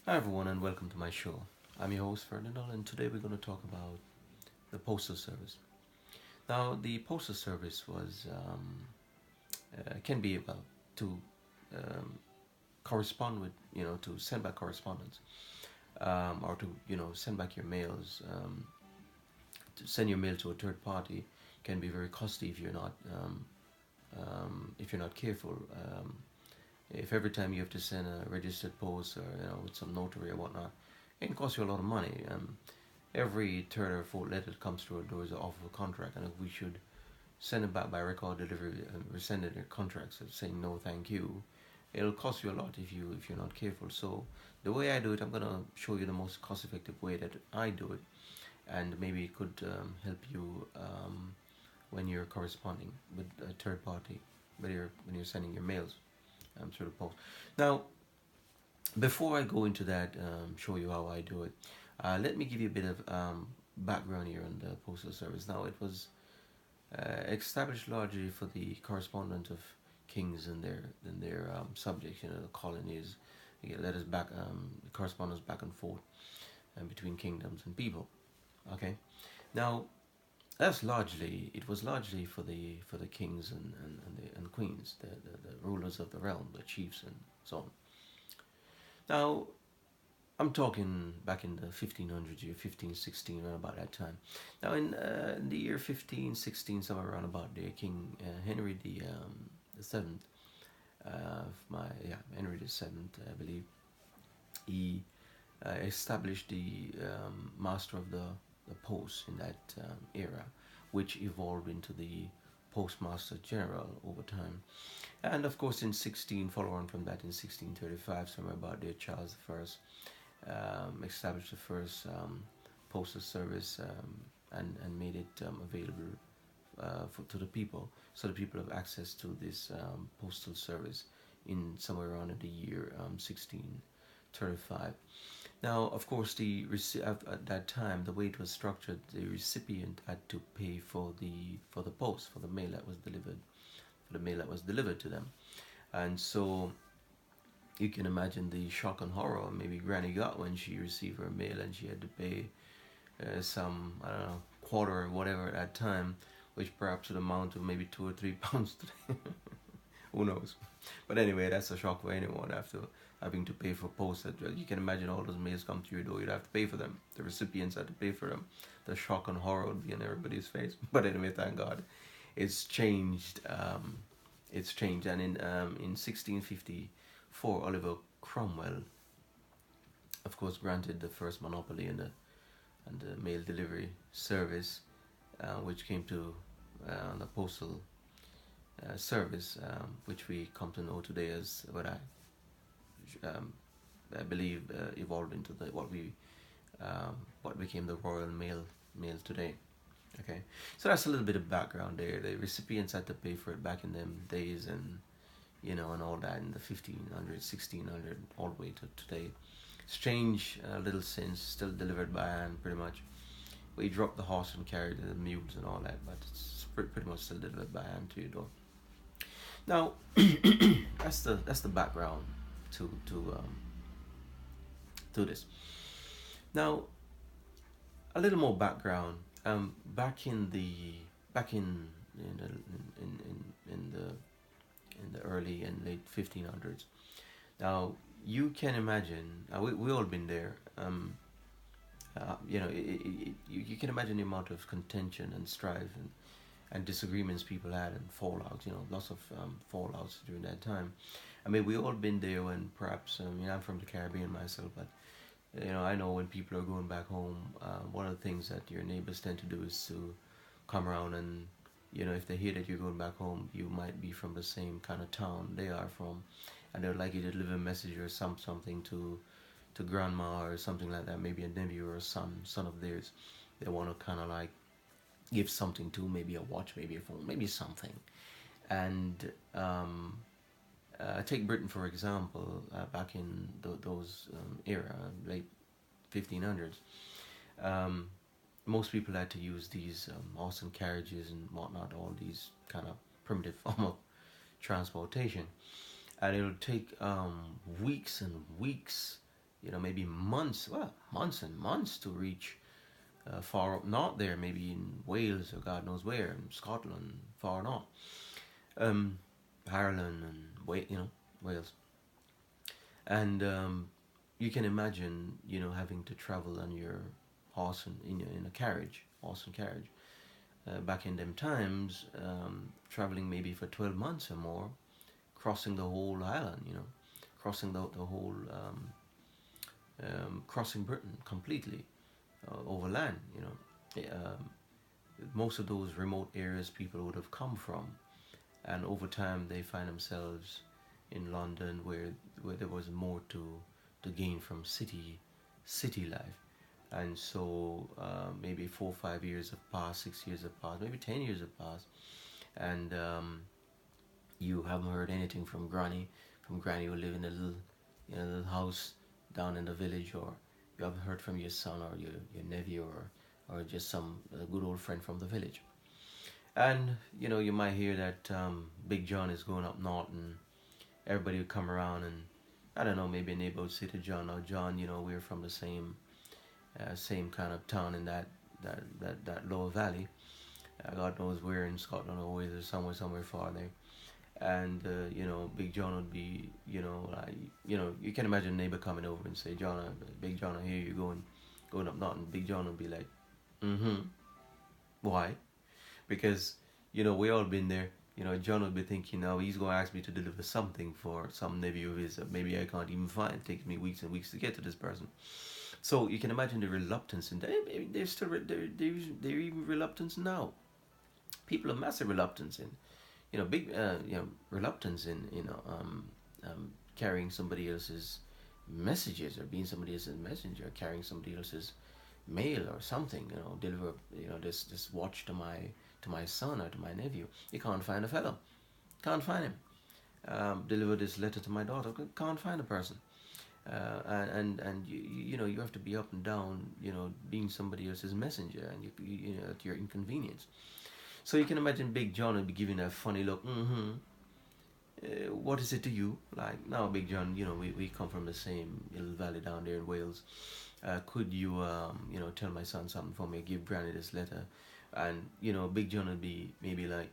Hi everyone and welcome to my show. I'm your host Ferdinand and today we're going to talk about the postal service. Now the postal service was can be about to um, correspond with to send back correspondence or to send back your mails. To send your mail to a third party can be very costly if you're not careful. If every time you have to send a registered post or with some notary or whatnot, it can cost you a lot of money. Every third or fourth letter that comes through our door is an offer of a contract, and if we should send it back by record delivery and rescind their contracts saying no, thank you, it'll cost you a lot if you're not careful. So the way I do it, I'm gonna show you the most cost-effective way that I do it, and maybe it could help you when you're corresponding with a third party, when you're sending your mails through the post. Now, before I go into that, show you how I do it, let me give you a bit of background here on the postal service. Now, it was established largely for the correspondence of kings and their subjects, the colonies. You get letters back, correspondence back and forth between kingdoms and people. Okay, now it was largely for the kings and queens, the rulers of the realm, the chiefs and so on. Now I'm talking back in the 1500s, year 1516, around about that time. Now in the year 1516, somewhere around about there, King Henry the Seventh, Henry the Seventh, I believe, he established the master of the post in that era, which evolved into the Postmaster General over time. And of course, in 16, follow on from that, in 1635, somewhere about there, Charles I established the first postal service and made it available to the people, so the people have access to this postal service in somewhere around the year 1635. Now, of course, at that time, the way it was structured, the recipient had to pay for the post, for the mail that was delivered, to them, and so you can imagine the shock and horror maybe Granny got when she received her mail and she had to pay some, I don't know, quarter or whatever at that time, which perhaps would amount to maybe £2 or £3 today. Who knows? But anyway, that's a shock for anyone after having to pay for posts. You can imagine all those mails come to your door. You'd have to pay for them. The recipients had to pay for them. The shock and horror would be on everybody's face. But anyway, thank God, it's changed. And in 1654, Oliver Cromwell, of course, granted the first monopoly in the mail delivery service, which came to the postal service, which we come to know today as I believe evolved into what became the Royal Mail today. Okay, so that's a little bit of background there. The recipients had to pay for it back in them days, and and all that in the 1500, 1600, all the way to today. It's changed a little since. Still delivered by hand, pretty much. We dropped the horse and carried the mules and all that, but it's pretty much still delivered by hand to your door. Now, that's the background to this. Now, a little more background. Back in the back in the early and late 1500s. Now, you can imagine. We all been there. You can imagine the amount of contention and strife and disagreements people had and fallouts. Lots of fallouts during that time. I mean, we all been there when perhaps I'm from the Caribbean myself, but I know when people are going back home, one of the things that your neighbors tend to do is to come around and if they hear that you're going back home, you might be from the same kind of town they are from, and they'd like you to deliver a message or something to grandma or something like that, maybe a nephew or a son of theirs. They want to kind of like give something to, maybe a watch, maybe a phone, maybe something. And take Britain for example, back in those era, late 1500s. Most people had to use these horse and carriages and whatnot, all these kind of primitive form of transportation, and it'll take weeks and weeks, maybe months, well, months and months to reach far up north there, maybe in Wales or God knows where, in Scotland, far north, Ireland and Wales, and you can imagine, having to travel on your horse and in a carriage, horse and carriage. Back in them times, traveling maybe for 12 months or more, crossing the whole island, crossing the whole, crossing Britain completely overland, most of those remote areas people would have come from, and over time they find themselves in London, where there was more to gain from city life. And so maybe 4 or 5 years have passed, 6 years have passed, maybe 10 years have passed, and you haven't heard anything from Granny, who live in a little house down in the village, or you haven't heard from your son or your nephew, or just some good old friend from the village. And you might hear that Big John is going up north, and everybody would come around, and I don't know, maybe a neighbor would say to John, "Oh, John, we're from the same kind of town in that lower valley. God knows where in Scotland, or where, somewhere far there." And Big John would be, like, you can imagine a neighbor coming over and say, "John, Big John, I hear you going up north," and Big John would be like, "Mm-hmm. Why?" Because we all been there. John would be thinking, now he's going to ask me to deliver something for some nephew of his that maybe I can't even find. It takes me weeks and weeks to get to this person. So you can imagine the reluctance in that. There's still there even reluctance now. People have massive reluctance in, big reluctance in carrying somebody else's messages, or being somebody else's messenger, carrying somebody else's mail or something. Deliver this watch to my son or to my nephew. You can't find a fellow. Can't find him. Deliver this letter to my daughter. Can't find a person. And you have to be up and down, being somebody else's messenger, and you at your inconvenience. So you can imagine Big John would be giving a funny look. What is it to you? Like, now, Big John, we come from the same little valley down there in Wales. Could you tell my son something for me? Give Granny this letter. And Big John would be maybe like,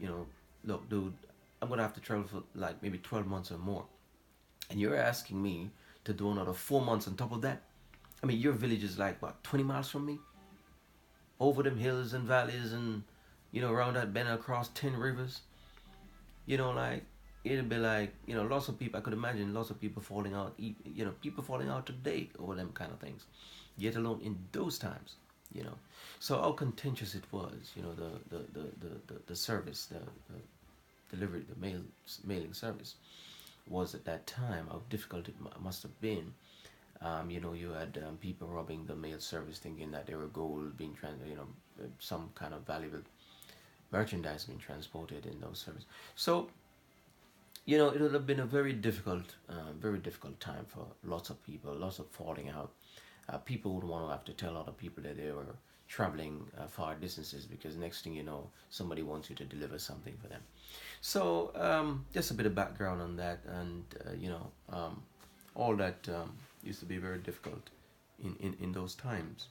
look, dude, I'm gonna have to travel for like maybe 12 months or more, and you're asking me to do another 4 months on top of that. I mean, your village is like, what, 20 miles from me, over them hills and valleys, and around that bend, across 10 rivers. Like, it'd be like, lots of people, I could imagine lots of people falling out, people falling out today over them kind of things, yet alone in those times. So how contentious it was, the service, the delivery, the mailing service was at that time, how difficult it must have been. You had people robbing the mail service, thinking that they were gold being some kind of valuable merchandise being transported in those services. So, it would have been a very difficult time for lots of people, lots of falling out. People would want to have to tell other people that they were traveling far distances, because next thing you know, somebody wants you to deliver something for them. So just a bit of background on that, and all that used to be very difficult in those times.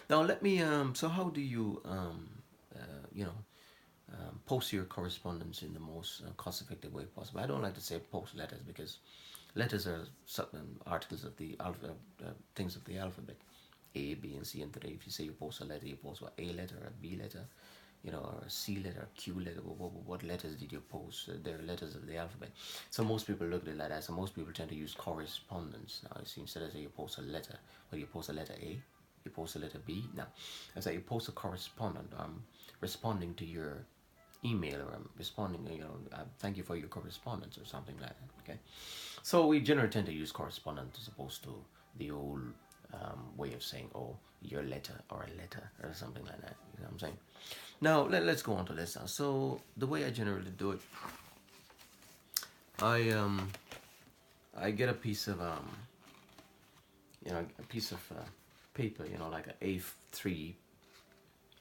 Now let me. So how do you post your correspondence in the most cost-effective way possible? I don't like to say post letters, because letters are certain articles of the alphabet, things of the alphabet, A, B, and C. And today, if you say you post a letter, you post what, A letter, a B letter, or a C letter, a Q letter. What letters did you post? They're letters of the alphabet. So most people look at it like that. So most people tend to use correspondence. Now, see, instead of say you post a letter, well, you post a letter A, you post a letter B. Now, I say you post a correspondent. Responding to your email, or I'm responding, thank you for your correspondence, or something like that. Okay, so we generally tend to use correspondent as opposed to the old way of saying, oh, your letter, or a letter, or something like that. You know what I'm saying? Now let's go on to this now. So the way I generally do it, I get a piece of paper, like an A3,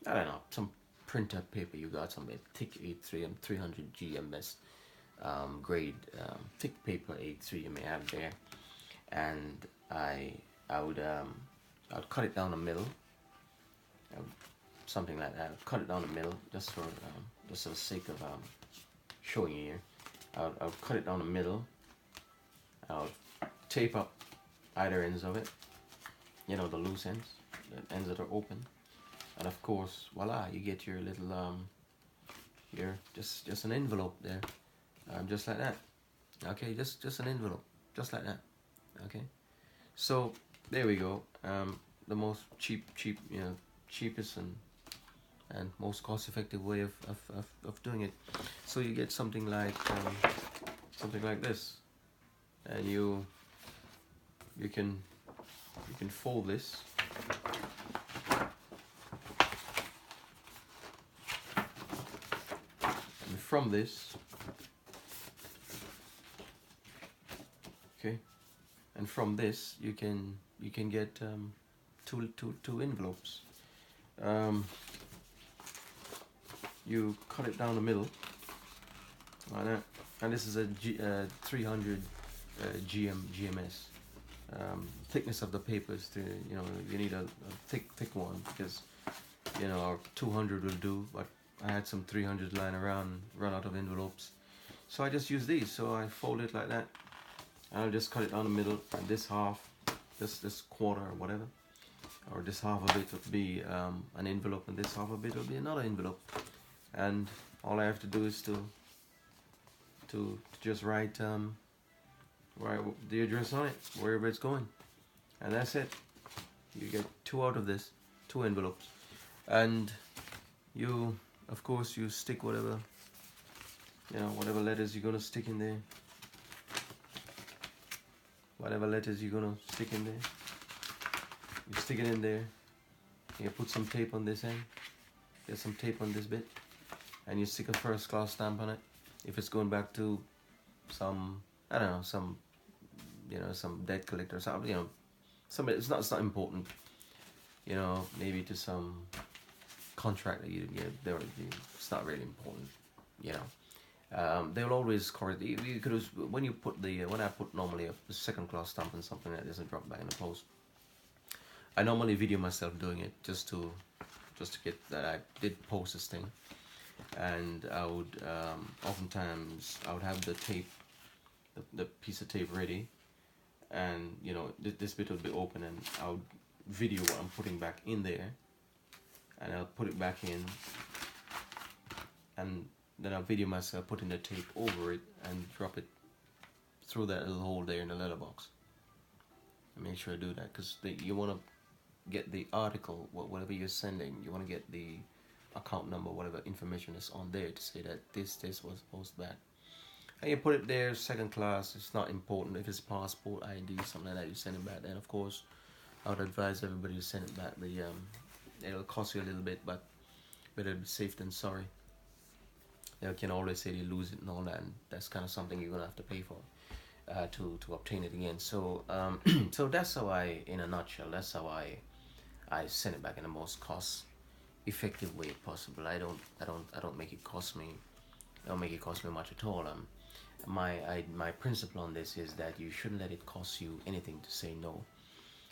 I don't know, some printer paper you got, some thick A3 and 300 GMS grade thick paper A3 you may have there, and I would cut it down the middle, um, something like that. Cut it down the middle just for the sake of showing you here. I'll cut it down the middle. I'll tape up either ends of it, you know, the loose ends, the ends that are open, and of course, voila, you get your little here, just an envelope there, just like that. Okay, just an envelope, just like that. Okay, so there we go. The most cheapest and most cost-effective way of doing it. So you get something like this, and you can fold this. And from this, okay, and from this you can get two envelopes. You cut it down the middle like that, and this is a 300 GMS. Thickness of the paper is you need a thick one, because our 200 will do, but I had some 300 lying around, run out of envelopes, so I just use these. So I fold it like that, and I'll just cut it down the middle, and this half, this quarter or whatever, or this half of it would be an envelope, and this half of it will be another envelope. And all I have to do is to just write the address on it, wherever it's going, and that's it. You get two out of this, two envelopes, and you, of course, you stick whatever letters you're gonna stick in there. Whatever letters you're gonna stick in there, you stick it in there. You put some tape on this end, get some tape on this bit, and you stick a first class stamp on it. If it's going back to some, I don't know, some debt collector, something, somebody, it's not important, maybe to some contract that you get there. It's not really important, they'll always correct. You could, when you put when I put normally a second class stamp on something that doesn't drop back in the post, I normally video myself doing it just to get that I did post this thing. And I would oftentimes I would have the tape, the piece of tape ready, and this bit would be open, and I would video what I'm putting back in there, and I'll put it back in, and then I'll video myself putting the tape over it and drop it through that little hole there in the letterbox. And make sure I do that, because you want to get the article, whatever you're sending, you want to get the account number, whatever information is on there, to say that this was posted back. And you put it there, second class. It's not important. If it's passport, ID, something like that, you send it back. Then of course I would advise everybody to send it back. It'll cost you a little bit, but better be safe than sorry. You can always say you lose it and all that, and that's kind of something you're gonna have to pay for to obtain it again. So so that's how in a nutshell, that's how I send it back in the most cost effective way possible. I don't make it cost me. I don't make it cost me much at all. My principle on this is that you shouldn't let it cost you anything to say no.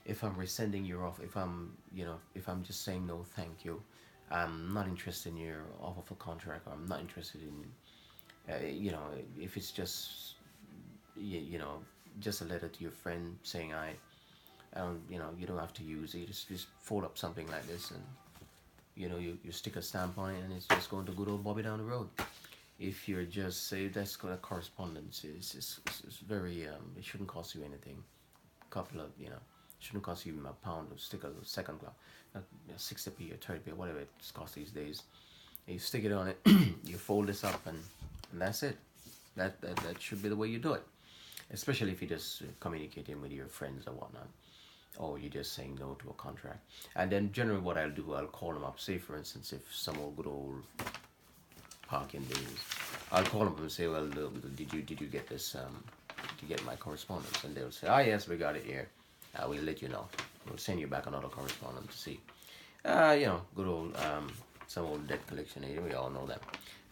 If I'm rescinding your offer, if I'm just saying no, thank you, I'm not interested in your offer for contract, or I'm not interested in, if it's just, just a letter to your friend saying I don't, you don't have to use it. You just fold up something like this, and you stick a stamp on it, and it's just going to good old Bobby down the road. If you're just say that's got a correspondence, it's very it shouldn't cost you anything. Couple of shouldn't cost you even a pound to stick a second class, 60p or 30p, whatever it's cost these days. You stick it on it, you fold this up, and that's it. That should be the way you do it. Especially if you're just communicating with your friends or whatnot, or you're just saying no to a contract. And then generally what I'll do, I'll call them up. Say for instance, if some old good old parking days, I'll call them up and say, well, did you get this? Did you get my correspondence? And they'll say, yes, we got it here. We'll let you know. We'll send you back another correspondence to see. Good old some old debt collection agent. We all know that.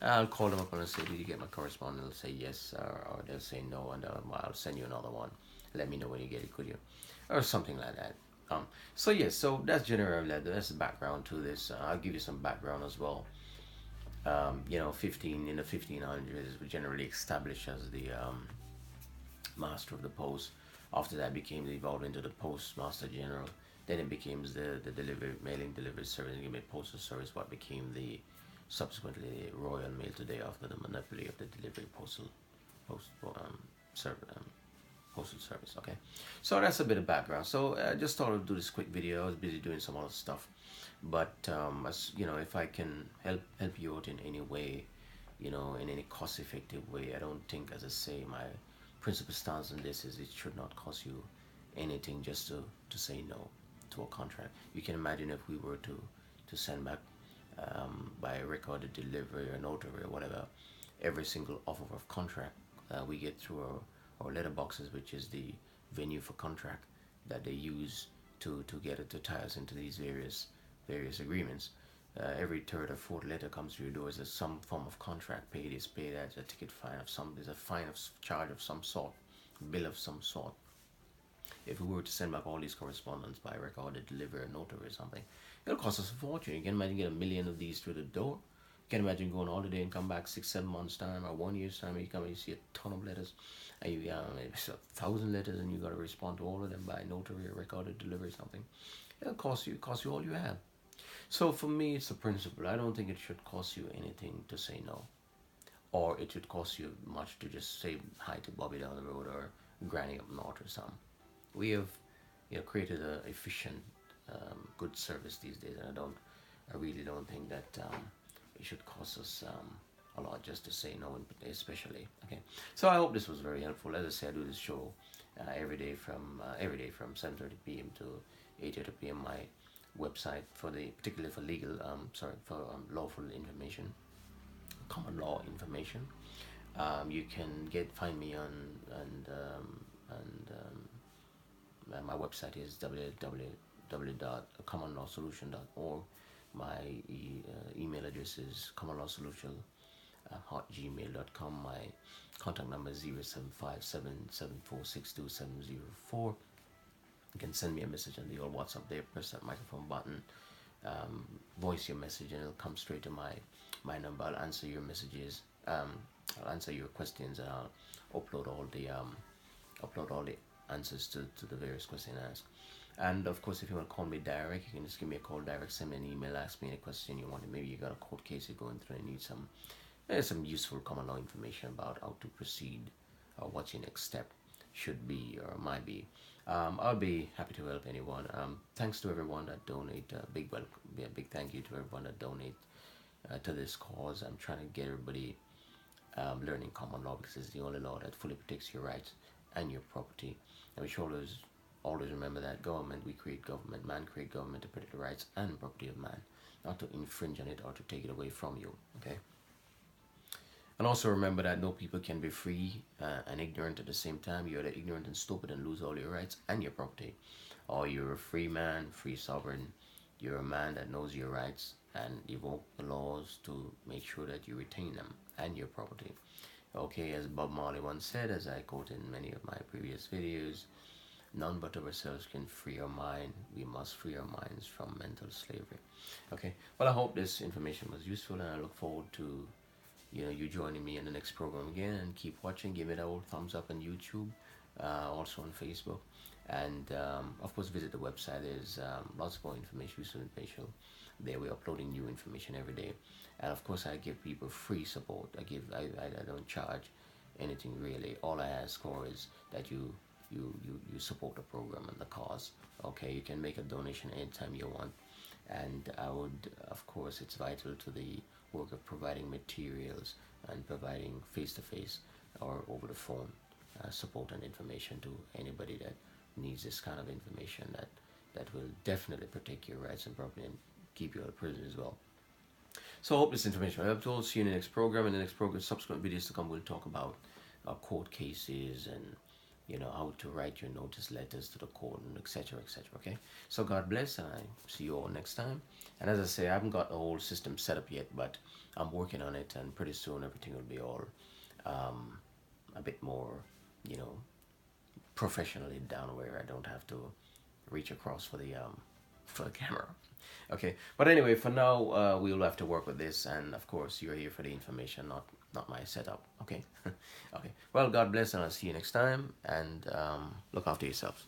I'll call them up and I'll say, did you get my correspondence? They'll say yes, or they'll say no, and I'll send you another one. let me know when you get it, could you? Or something like that. So yes, so that's generally that's the background to this. I'll give you some background as well. 15 in the 1500s were generally established as the master of the post. After that, became evolved into the postmaster general. Then it became the delivery mailing delivery service, became a postal service. What became the subsequently Royal Mail today after the monopoly of the delivery post service. Postal service. Okay, so that's a bit of background. So I just thought I'd do this quick video. I was busy doing some other stuff, but as you know, if I can help you out in any way, in any cost-effective way, I don't think, as I say, my principal stance on this is it should not cost you anything just to say no to a contract. You can imagine if we were to send back by recorded delivery or notary or whatever every single offer of contract we get through our letterboxes, which is the venue for contract that they use to get it to tie us into these various agreements. Every third or fourth letter comes through your door is some form of contract paid. Is paid as a ticket fine of some. There's a fine of charge of some sort, bill of some sort. If we were to send back all these correspondence by recorded delivery or notary or something, it'll cost us a fortune. You can imagine get a million of these through the door. You can imagine going all the day and come back 6-7 months time or 1 year's time, and you come and you see a ton of letters, and you maybe 1,000 letters, and you got to respond to all of them by notary or recorded delivery or something. It'll cost you all you have. So for me, it's a principle. I don't think it should cost you anything to say no, or it should cost you much to just say hi to Bobby down the road or Granny up north or something. We have, created an efficient, good service these days, and I really don't think that it should cost us a lot just to say no, especially. Okay, so I hope this was very helpful. As I said, I do this show every day from 7:30 p.m. to 8:30 p.m. My website particularly for legal, lawful information, common law information. You can find me on my website is www.commonlawsolution.org. My email address is commonlawsolution@gmail.com. My contact number is 0757746270. You can send me a message on the old WhatsApp there. Press that microphone button, voice your message, and it'll come straight to my number. I'll answer your messages. I'll answer your questions, and I'll upload all the answers to the various questions asked. And of course, if you want to call me direct, you can just give me a call direct, send me an email, ask me any question you want. Maybe you got a court case you're going through and need some useful common law information about how to proceed or what your next step should be or might be. I'll be happy to help anyone. Thanks to everyone that donate. Big thank you to everyone that donate to this cause. I'm trying to get everybody learning common law, because it's the only law that fully protects your rights and your property. And we should always remember that we create government, man create government to protect the rights and property of man, not to infringe on it or to take it away from you. Okay. And also remember that no people can be free and ignorant at the same time. You're either ignorant and stupid and lose all your rights and your property, or you're a free man, free sovereign. You're a man that knows your rights and evoke the laws to make sure that you retain them and your property. Okay, as Bob Marley once said, as I quote in many of my previous videos, none but ourselves can free our mind. We must free our minds from mental slavery. Okay, well, I hope this information was useful, and I look forward to you joining me in the next program again. And keep watching. Give it a old thumbs up on YouTube, also on Facebook, and of course visit the website. There's lots more information, useful information. There we're uploading new information every day, and of course I give people free support. I don't charge anything really. All I ask for is that you support the program and the cause. Okay, you can make a donation anytime you want, and I would, of course, it's vital to the work of providing materials and providing face-to-face or over the phone support and information to anybody that needs this kind of information that will definitely protect your rights and property and keep you out of prison as well. So I hope this information will help you all. See you in the next program. In the next program, subsequent videos to come, we'll talk about court cases and how to write your notice letters to the court, and etc. Okay, so God bless, and I see you all next time. And as I say, I haven't got the whole system set up yet, but I'm working on it, and pretty soon everything will be all a bit more professionally down where I don't have to reach across for the camera. Okay, but anyway, for now, we'll have to work with this, and of course, you're here for the information, not my setup. Okay, okay. Well, God bless, and I'll see you next time, and look after yourselves.